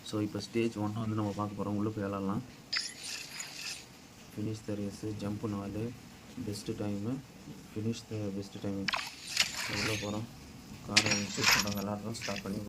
So இப்போ stage 1 வந்து நம்ம பார்க்க போகிறோம். உள்ளே போய் விளாட்லாம். Finish the race, jump 4, best time, finish the best time. உள்ளே போகிறோம். காரை சூஸ் பண்ணுறோம், விளாட்றோம். ஸ்டார்ட் பண்ணி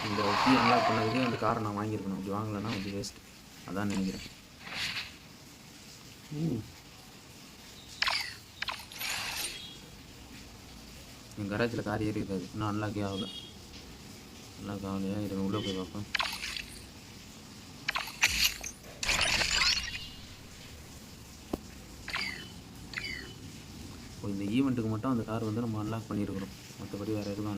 இந்த கீ அன்லாக் பண்ணதுக்கு அந்த காரை நான் வாங்கியிருக்கணும். அப்படி வாங்கலைன்னா அது வேஸ்ட். அதான் நினைக்கிறேன். என் கராஜில் கார் ஏறி இருக்காது. இன்னும் அன்லாக்கே ஆகலை. அன்லாக் ஆகலையா? இதை உள்ளே போய் பார்ப்பேன். இந்த ஈவெண்ட்டுக்கு மட்டும் அந்த கார் வந்து நம்ம அன்லாக் பண்ணியிருக்கிறோம். மற்றபடி வேறு எதுவும்